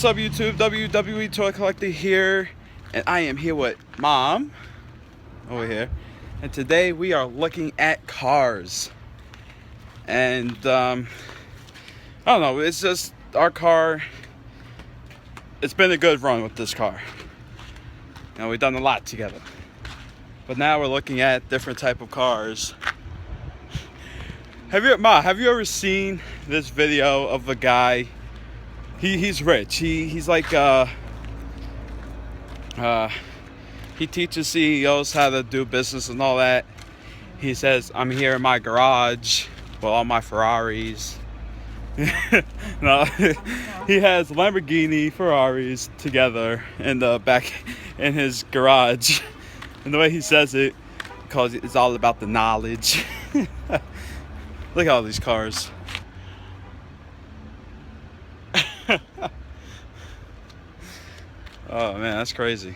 What's up, YouTube? WWE Toy Collector here, and I am here with Mom over here. And today we are looking at cars. And I don't know, it's just our car. It's been a good run with this car. You know, we've done a lot together. But now we're looking at different type of cars. Have you ever seen this video of a guy? He's rich. He's like he teaches CEOs how to do business and all that. He says, "I'm here in my garage with all my Ferraris." No, he has Lamborghini Ferraris together in the back in his garage. And the way he says it, because it's all about the knowledge. Look at all these cars. Oh man, that's crazy.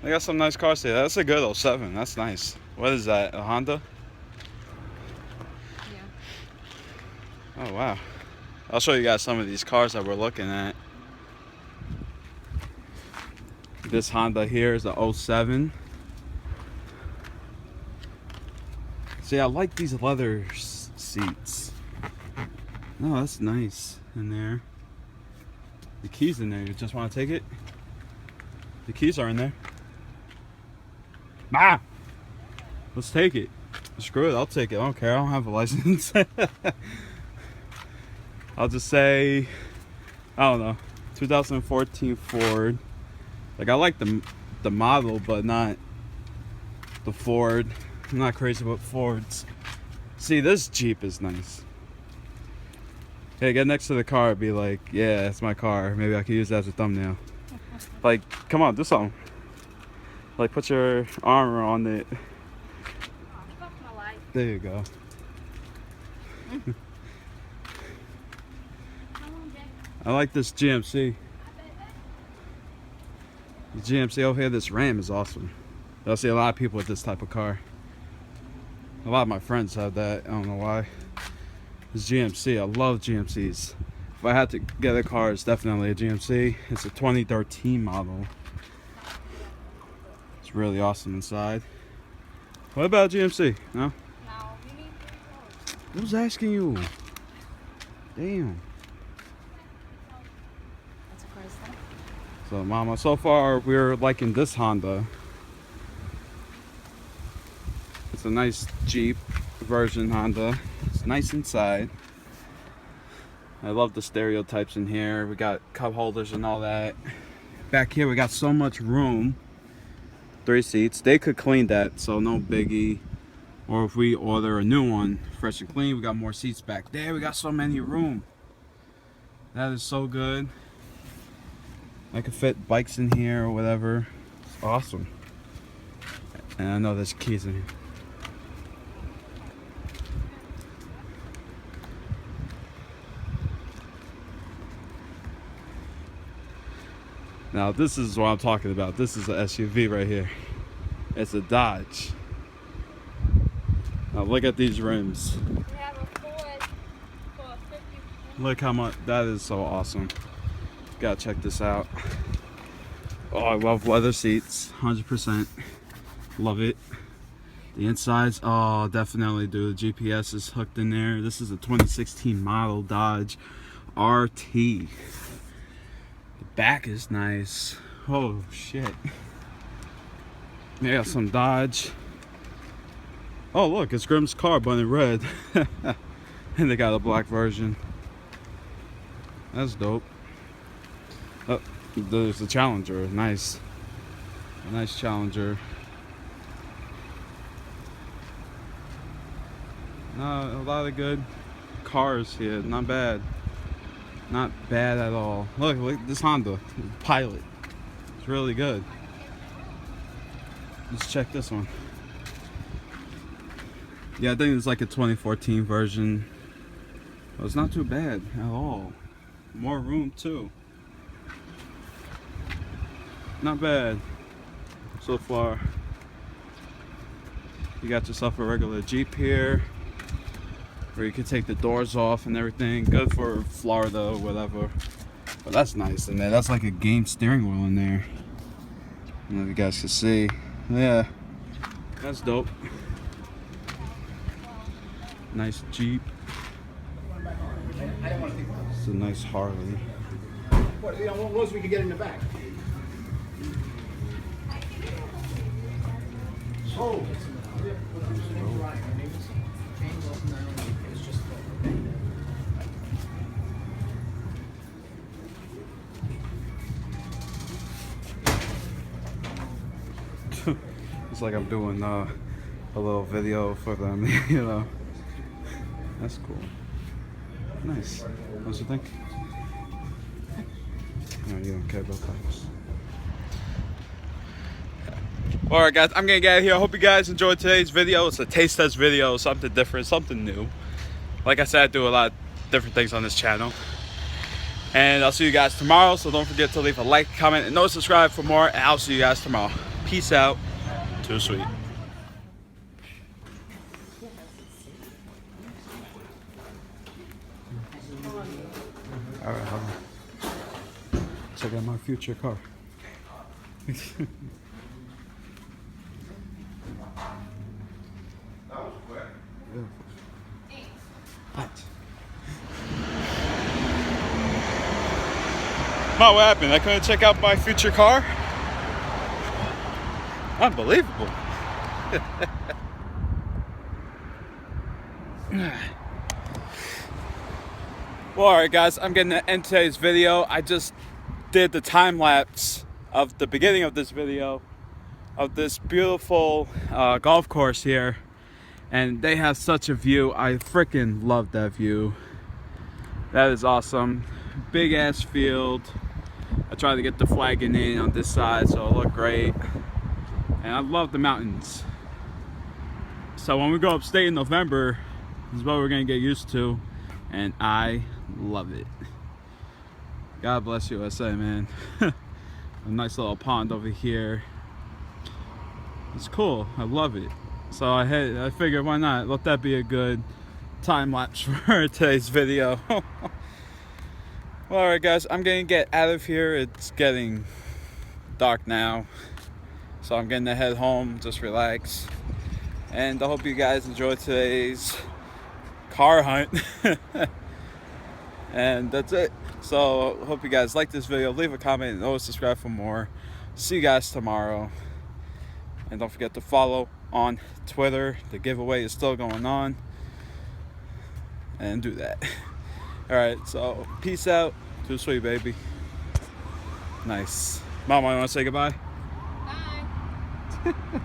They got some nice cars today. That's a good 07. That's nice. What is that? A Honda? Yeah. Oh wow. I'll show you guys some of these cars that we're looking at. This Honda here is a 07. See, I like these leather seats. No, that's nice in there. The keys in there. You just want to take it? The keys are in there. Ah! Let's take it. Screw it. I'll take it. I don't care. I don't have a license. I'll just say, I don't know, 2014 Ford. Like, I like the model, but not the Ford. I'm not crazy about Fords. See, this Jeep is nice. Hey, get next to the car and be like, yeah, it's my car. Maybe I could use that as a thumbnail. Like, come on, do something. Like, put your armor on it. There you go. I like this GMC. The GMC over here, this Ram is awesome. I'll see a lot of people with this type of car. A lot of my friends have that. I don't know why. This GMC, I love GMCs. If I had to get a car, it's definitely a GMC. It's a 2013 model. It's really awesome inside. What about GMC? No? No, we need 3 doors. Who's asking you? Damn. That's a Chrysler. So, Mama, so far we're liking this Honda. It's a nice Jeep version Honda. It's nice inside. I love the stereotypes in here. We got cup holders and all that. Back here we got so much room. 3 seats. They could clean that, so no biggie. Or if we order a new one, fresh and clean, we got more seats back there. We got so many room. That is so good. I could fit bikes in here or whatever. It's awesome. And I know there's keys in here. Now this is what I'm talking about. This is an SUV right here. It's a Dodge. Now look at these rims. We have a Ford for 50. Look how much, that is so awesome. Gotta check this out. Oh, I love leather seats, 100%. Love it. The insides, oh, definitely, dude. The GPS is hooked in there. This is a 2016 model Dodge RT. Back is nice. Oh shit. They got some Dodge. Oh look, it's Grimm's car, but in red. And they got a black version. That's dope. Oh, there's the Challenger. Nice. A nice Challenger. A lot of good cars here. Not bad. Not bad at all. Look this Honda Pilot. It's really good. Let's check this one. Yeah, I think it's like a 2014 version. But it's not too bad at all. More room too. Not bad so far. You got yourself a regular Jeep here, where you can take the doors off and everything. Good for Florida or whatever. But that's nice in there. That's like a game steering wheel in there. I don't know if you guys can see. Yeah, that's dope. Nice Jeep. It's a nice Harley. What, what was we could get in the back? Oh. It's like I'm doing a little video for them, you know. That's cool. Nice. What do you think? No, you don't care about pipes. Alright guys, I'm gonna get out of here. I hope you guys enjoyed today's video. It's a taste test video, something different, something new. Like I said, I do a lot of different things on this channel. And I'll see you guys tomorrow, so don't forget to leave a like, comment, and subscribe for more, and I'll see you guys tomorrow. Peace out. Too sweet. Alright, hold on. Check out my future car. What? Ma, what happened? I couldn't check out my future car? Unbelievable. Well, alright guys, I'm getting to end today's video. I just did the time lapse of the beginning of this video of this beautiful golf course here, and they have such a view. I freaking love that view. That is awesome. Big ass field. I tried to get the flagging in on this side so it'll look great, and I love the mountains. So when we go upstate in November, this is what we're gonna get used to, and I love it. God bless USA, man. A nice little pond over here. It's cool. I love it. So I figured, why not let that be a good time lapse for today's video. Well, alright guys, I'm gonna get out of here. It's getting dark now, so I'm getting to head home, just relax. And I hope you guys enjoyed today's car hunt. And that's it. So hope you guys like this video. Leave a comment and always subscribe for more. See you guys tomorrow. And don't forget to follow on Twitter. The giveaway is still going on. And do that. Alright, so peace out. Too sweet, baby. Nice. Mama, you want to say goodbye? Bye.